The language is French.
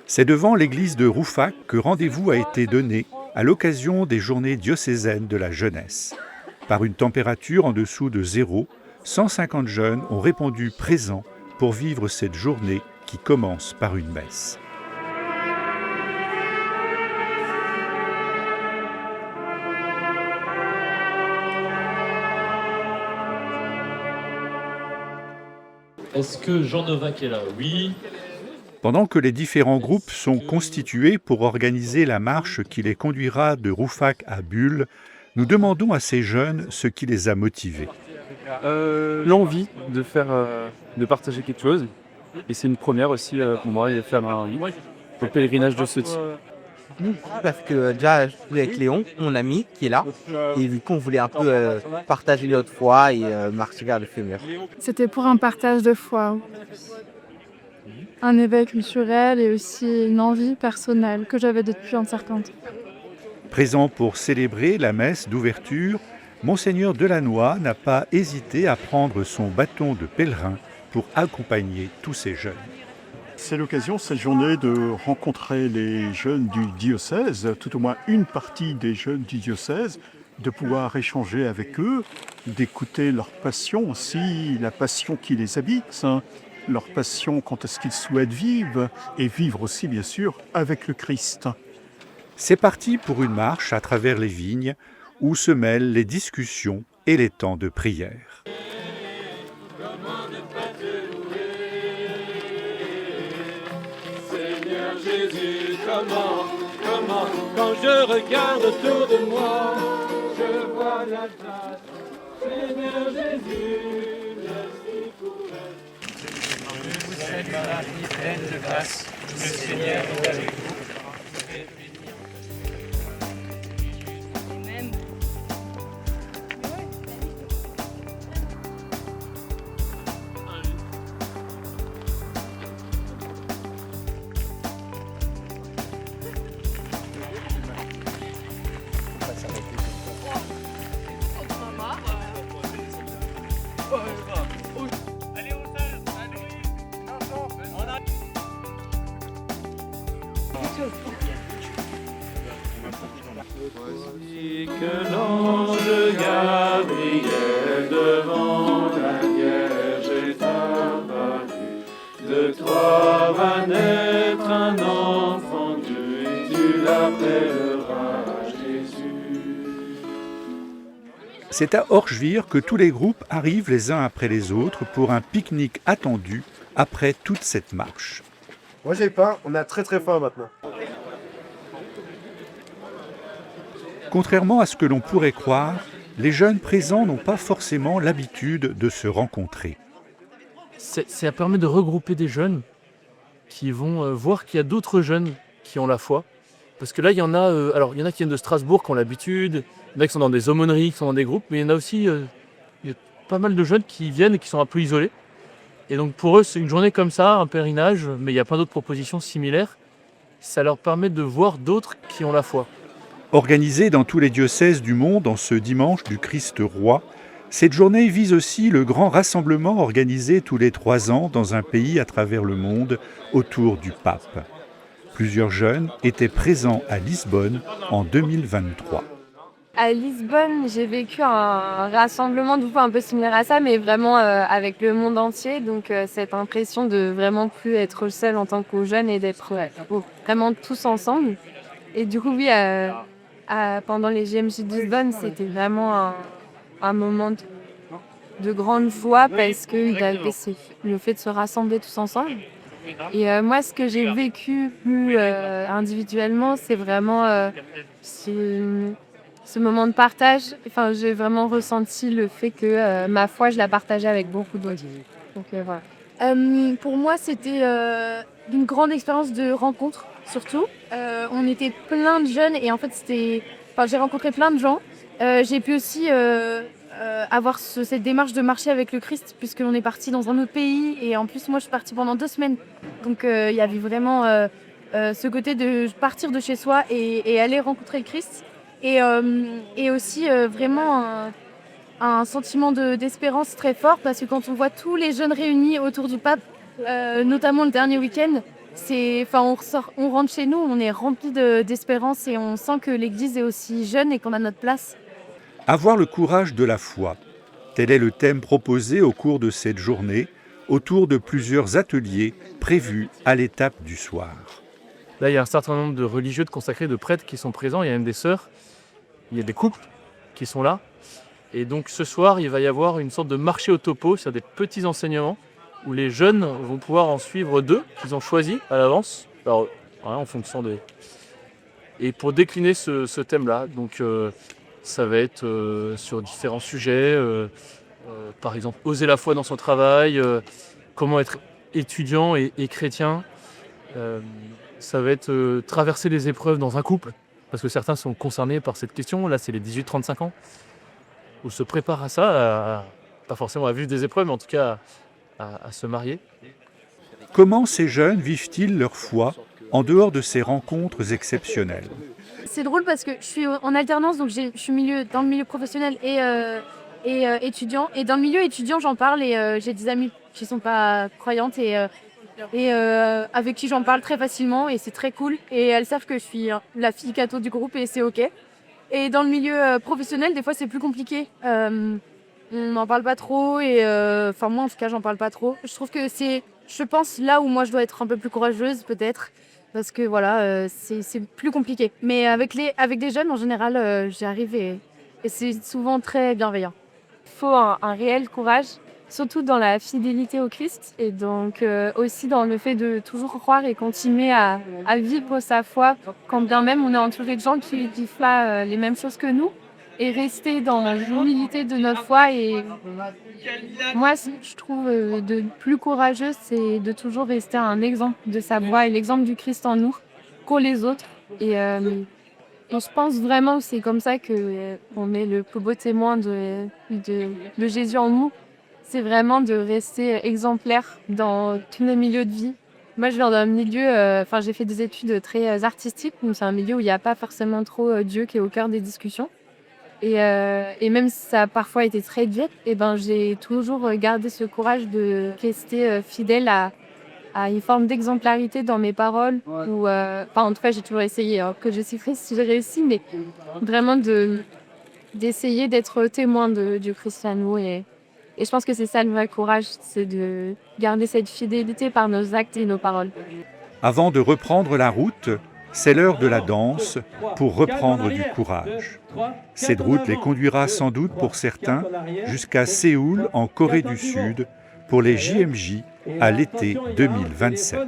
C'est devant l'église de Rouffach que rendez-vous a été donné à l'occasion des journées diocésaines de la jeunesse. Par une température en dessous de zéro, 150 jeunes ont répondu présents pour vivre cette journée qui commence par une messe. Est-ce que Jean Novak est là? Oui. Pendant que les différents groupes sont constitués pour organiser la marche qui les conduira de Rouffach à Bulle, nous demandons à ces jeunes ce qui les a motivés. L'envie de faire, de partager quelque chose. Et c'est une première aussi pour moi de faire un pèlerinage de ce type. Parce que déjà, je suis avec Léon, mon ami, qui est là. Et du coup, on voulait un peu partager notre foi et marcher vers le Seigneur. C'était pour un partage de foi. Un éveil culturel et aussi une envie personnelle que j'avais depuis un certain temps. Présent pour célébrer la messe d'ouverture, Monseigneur Delannoy n'a pas hésité à prendre son bâton de pèlerin pour accompagner tous ces jeunes. C'est l'occasion, cette journée, de rencontrer les jeunes du diocèse, tout au moins une partie des jeunes du diocèse, de pouvoir échanger avec eux, d'écouter leur passion aussi, la passion qui les habite, leur passion quant à ce qu'ils souhaitent vivre, et vivre aussi, bien sûr, avec le Christ. C'est parti pour une marche à travers les vignes où se mêlent les discussions et les temps de prière. Seigneur Jésus, comment, quand je regarde autour de moi, je vois la grâce. Seigneur Jésus, merci pour elle. Vous êtes Marie, pleine de grâce, le Seigneur est avec vous. Voici que l'ange Gabriel devant la Vierge est apparu. De toi va naître un enfant Dieu et tu l'appelleras Jésus. C'est à Orschwihr que tous les groupes arrivent les uns après les autres pour un pique-nique attendu après toute cette marche. Moi j'ai faim, on a très faim maintenant. Contrairement à ce que l'on pourrait croire, les jeunes présents n'ont pas forcément l'habitude de se rencontrer. Ça permet de regrouper des jeunes qui vont voir qu'il y a d'autres jeunes qui ont la foi. Parce que là, il y en a, il y en a qui viennent de Strasbourg, qui ont l'habitude, il y en a qui sont dans des aumôneries, qui sont dans des groupes, mais il y en a aussi il y a pas mal de jeunes qui viennent et qui sont un peu isolés. Et donc pour eux, c'est une journée comme ça, un pèlerinage, mais il y a plein d'autres propositions similaires. Ça leur permet de voir d'autres qui ont la foi. Organisée dans tous les diocèses du monde en ce dimanche du Christ roi, cette journée vise aussi le grand rassemblement organisé tous les 3 ans dans un pays à travers le monde autour du pape. Plusieurs jeunes étaient présents à Lisbonne en 2023. À Lisbonne, j'ai vécu un rassemblement du coup un peu similaire à ça, mais vraiment avec le monde entier. Donc cette impression de vraiment plus être seul en tant que jeune et d'être vraiment tous ensemble. Et du coup, oui, pendant les JMJ de Lisbonne, c'était vraiment un moment de grande joie parce que le fait de se rassembler tous ensemble. Et moi, ce que j'ai vécu plus individuellement, c'est vraiment ce moment de partage. Enfin, j'ai vraiment ressenti le fait que ma foi, je la partageais avec beaucoup d'autres. Donc voilà. Pour moi, c'était une grande expérience de rencontre, surtout. On était plein de jeunes et en fait, j'ai rencontré plein de gens. J'ai pu aussi avoir cette démarche de marcher avec le Christ, puisqu'on est parti dans un autre pays. Et en plus, moi, je suis partie pendant 2 semaines. Donc, il y avait vraiment ce côté de partir de chez soi et aller rencontrer le Christ. Et aussi vraiment un sentiment d'espérance très fort, parce que quand on voit tous les jeunes réunis autour du pape, notamment le dernier week-end, on rentre chez nous, on est rempli d'espérance et on sent que l'Église est aussi jeune et qu'on a notre place. Avoir le courage de la foi. Tel est le thème proposé au cours de cette journée, autour de plusieurs ateliers prévus à l'étape du soir. Là, il y a un certain nombre de religieux, de consacrés, de prêtres qui sont présents. Il y a même des sœurs, il y a des couples qui sont là. Et donc ce soir, il va y avoir une sorte de marché au topo, c'est-à-dire des petits enseignements où les jeunes vont pouvoir en suivre 2 qu'ils ont choisis à l'avance. Alors, en fonction des... Et pour décliner ce thème-là, donc ça va être sur différents sujets. Par exemple, oser la foi dans son travail, comment être étudiant et chrétien. Ça va être traverser les épreuves dans un couple, parce que certains sont concernés par cette question. Là, c'est les 18-35 ans, où se prépare à ça, pas forcément à vivre des épreuves, mais en tout cas à se marier. Comment ces jeunes vivent-ils leur foi en dehors de ces rencontres exceptionnelles? C'est drôle parce que je suis en alternance, donc je suis dans le milieu professionnel et étudiant. Et dans le milieu étudiant, j'en parle et j'ai des amis qui ne sont pas croyantes et avec qui j'en parle très facilement et c'est très cool. Et elles savent que je suis la fille catho du groupe et c'est ok. Et dans le milieu professionnel, des fois c'est plus compliqué. On n'en parle pas trop et moi en tout cas j'en parle pas trop. Je trouve que c'est, je pense, là où moi je dois être un peu plus courageuse peut-être. Parce que voilà, c'est plus compliqué. Mais avec des jeunes, en général, j'y arrive et c'est souvent très bienveillant. Il faut un réel courage, surtout dans la fidélité au Christ et donc aussi dans le fait de toujours croire et continuer à vivre sa foi, quand bien même on est entouré de gens qui vivent pas les mêmes choses que nous, et rester dans l'humilité de notre foi. Et moi, ce que je trouve de plus courageux, c'est de toujours rester un exemple de sa voix et l'exemple du Christ en nous pour les autres. Et je pense vraiment que c'est comme ça qu'on est le plus beau témoin de Jésus en nous. C'est vraiment de rester exemplaire dans tous les milieux de vie. Moi, je viens d'un milieu, j'ai fait des études très artistiques, donc c'est un milieu où il n'y a pas forcément trop Dieu qui est au cœur des discussions. Et même si ça a parfois été très dur, j'ai toujours gardé ce courage de rester fidèle à une forme d'exemplarité dans mes paroles. En tout cas, j'ai toujours essayé, que je sais pas si j'ai réussi, mais vraiment d'essayer d'être témoin du Christ à nous. Et je pense que c'est ça le vrai courage, c'est de garder cette fidélité par nos actes et nos paroles. Avant de reprendre la route, c'est l'heure de la danse pour reprendre du courage. Cette route les conduira sans doute pour certains jusqu'à Séoul en Corée du Sud pour les JMJ à l'été 2027.